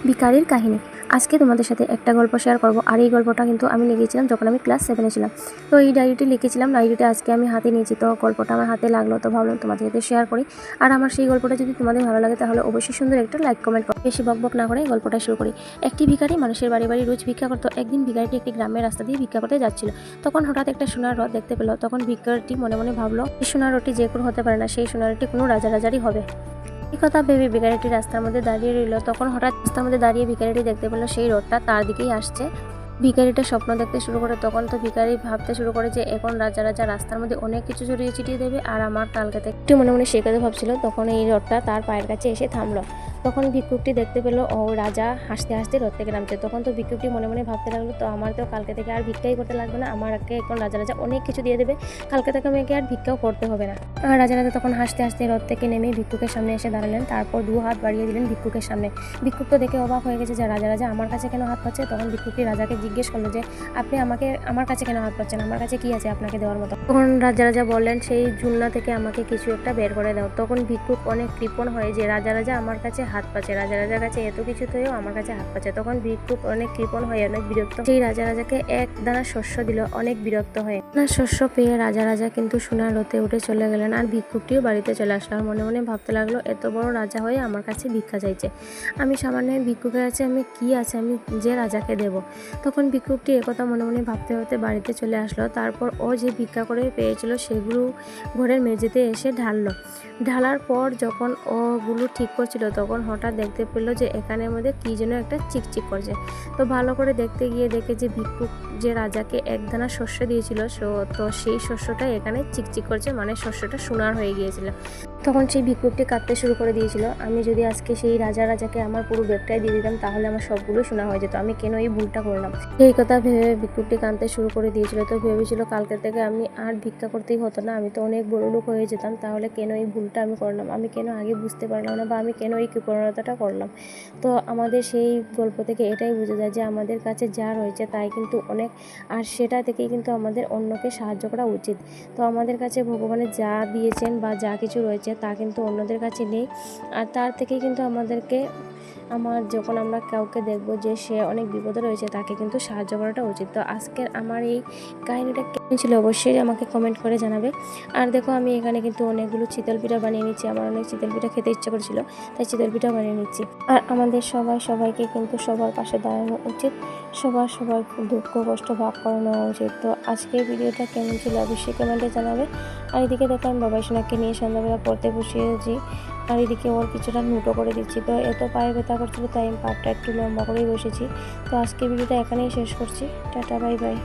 ভিখারির কাহিনী। আজকে তোমাদের সাথে একটা গল্প শেয়ার করব। আর এই গল্পটা কিন্তু আমি লিখেছিলাম যখন আমি ক্লাস 7-এ ছিলাম। তো এই ডায়েরিটি লিখেছিলাম, ডায়েরিটা আজকে আমি হাতে নিয়েছি। তো গল্পটা আমার হাতে লাগলো, তো ভাবলাম তোমাদের সাথে শেয়ার করি। আর আমার সেই গল্পটা যদি তোমাদের ভালো লাগে তাহলে অবশ্যই সুন্দর একটা লাইক কমেন্ট করো। বেশি বকবক না করে গল্পটা শুরু করি। একটি ভিখারি মানুষের বাড়ি বাড়ি রোজ ভিক্ষা করতো। একদিন ভিখারিটি একটি গ্রামের রাস্তা দিয়ে ভিক্ষা করতে যাচ্ছিল। তখন হঠাৎ একটা সোনার রথ দেখতে পেল। তখন ভিখারিটি মনে মনে ভাবলো, এই সোনার রথটি যে কোনো হতে পারে না, সেই সোনার রথটি কোনো রাজারই হবে। এই কথা ভেবে ভিখারিটি রাস্তার মধ্যে দাঁড়িয়ে রইল। তখন হঠাৎ রাস্তার মধ্যে দাঁড়িয়ে ভিখারিটি দেখতে পেল সেই রথটা তার দিকেই আসছে। ভিখারিটা স্বপ্ন দেখতে শুরু করে। তখন তো ভিখারি ভাবতে শুরু করে যে এখন রাজা রাস্তার মধ্যে অনেক কিছু ছড়িয়ে ছিটিয়ে দেবে, আর আমার কালকে থেকে একটু মনে মনে সে কথা ভাবছিল। তখন এই রথটা তার পায়ের কাছে এসে থামলো। তখন ভিক্ষুকটি দেখতে পেল ও রাজা হাসতে হাসতে রথ থেকে নামছে। তখন তো ভিক্ষুকটি মনে মনে ভাবতে লাগলো, তো আমার তো কালকে থেকে আর ভিক্ষাই করতে লাগবে না, আমাকে এখন রাজা অনেক কিছু দিয়ে দেবে, কালকে থেকে আমাকে আর ভিক্ষাও করতে হবে না। আর রাজা তখন হাসতে হাসতে রথ থেকে নেমে ভিক্ষুকের সামনে এসে দাঁড়ালেন। তারপর 2 হাত বাড়িয়ে দিলেন ভিক্ষুকের সামনে। ভিক্ষুক তো দেখে অবাক হয়ে গেছে যে রাজা আমার কাছে কেন হাত পাচ্ছে। তখন ভিক্ষুকটি রাজাকে জিজ্ঞেস করলো যে আপনি আমার কাছে কেন হাত পাচ্ছেন, আমার কাছে কি আছে আপনাকে দেওয়ার মতো। তখন রাজা বললেন, সেই ঝুলনা থেকে আমাকে কিছু একটা বের করে দাও। তখন ভিক্ষুক অনেক কৃপণ হয় যে রাজা আমার কাছে হাত পাচ্ছে, রাজার কাছে এত কিছু থেকেও আমার কাছে হাত পাচ্ছে। তখন ভিক্ষুক অনেক কৃপণ হয়ে অনেক বিরক্ত, সেই রাজাকে এক দানা শস্য দিল। অনেক বিরক্ত হয়ে না শস্য পেয়ে রাজা কিন্তু সোনার রথে উঠে চলে গেলেন। আর ভিক্ষুকটিও বাড়িতে চলে আসলো। আর মনে মনে ভাবতে লাগলো, এত বড় রাজা হয়ে আমার কাছে ভিক্ষা চাইছে, আমি সামান্য ভিক্ষুকের কাছে আমি কি আছে আমি যে রাজাকে দেব। তখন ভিক্ষুকটি একথা মনে মনে ভাবতে ভাবতে বাড়িতে চলে আসলো। তারপর ও যে ভিক্ষা করে পেয়েছিল সেগুলো ঘরের মেঝেতে এসে ঢালার পর যখন ওগুলো ঠিক করছিল তখন হঠাৎ দেখতে পেল যে এখানের মধ্যে কি যেন একটা চিকচিক করছে। তো ভালো করে দেখতে গিয়ে দেখে যে ভিক্ষুক যে রাজাকে এক দানা শস্য দিয়েছিল, তো সেই শস্যটা এখানে চিকচিক করছে, মানে শস্যটা সোনার হয়ে গিয়েছিল। তখন সেই ভিক্ষুকটি কাঁদতে শুরু করে দিয়েছিল, আমি যদি আজকে সেই রাজাকে আমার পুরো ব্যাগটাই দিয়ে দিতাম তাহলে আমার সবগুলো শোনা হয়ে যেত, আমি কেন এই ভুলটা করলাম। এই কথা ভেবে ভিক্ষুকটি কাঁদতে শুরু করে দিয়েছিল। তো ভেবেছিল কালকে থেকে আমি আর ভিক্ষা করতেই হতো না, আমি তো অনেক বড় লোক হয়ে যেতাম, তাহলে কেন এই ভুলটা আমি করলাম, আমি কেন আগে বুঝতে পারলাম না, বা আমি কেন এই কৃপণতাটা করলাম। তো আমাদের সেই গল্প থেকে এটাই বোঝা যায় যে আমাদের কাছে যা রয়েছে তাই কিন্তু অনেক, আর সেটা থেকেই কিন্তু আমাদের অন্যকে সাহায্য করা উচিত। তো আমাদের কাছে ভগবানের যা দিয়েছেন বা যা কিছু রয়েছে তা কিন্তু অন্যদের কাছে নেই, আর তার থেকেই কিন্তু আমাদেরকে যখন আমরা কাউকে দেখব যে সে অনেক বিপদে রয়েছে তাকে কিন্তু সাহায্য করাটা উচিত। তো আজকের আমার এই কাহিনীটা কেমন ছিল অবশ্যই আমাকে কমেন্ট করে জানাবে। আর দেখো আমি এখানে কিন্তু অনেকগুলো চিতল পিঠা বানিয়ে নিচ্ছি, আমার অনেক চিতল পিঠা খেতে ইচ্ছা করছিল তাই চিতল পিঠা বানিয়ে নিচ্ছি। আর আমাদের সবাইকে কিন্তু সবার পাশে দাঁড়ানো উচিত, সবার দুঃখ কষ্ট ভাগ করে নেওয়া উচিত। তো আজকের ভিডিওটা কেমন ছিল অবশ্যই কমেন্টে জানাবে। আর এদিকে দেখো আমি বাবাই সোনাকে নিয়ে সন্ধ্যাবেলা পড়তে বসিয়েছি, আর এদিকে ওর কিছুটা নুটো করে দিচ্ছি। তো এত পায়ে ব্যথা করছিল তাই আমি পাটটা একটু লম্বা করেই বসেছি। তো আজকের ভিডিওটা এখানেই শেষ করছি। Tata, bye bye.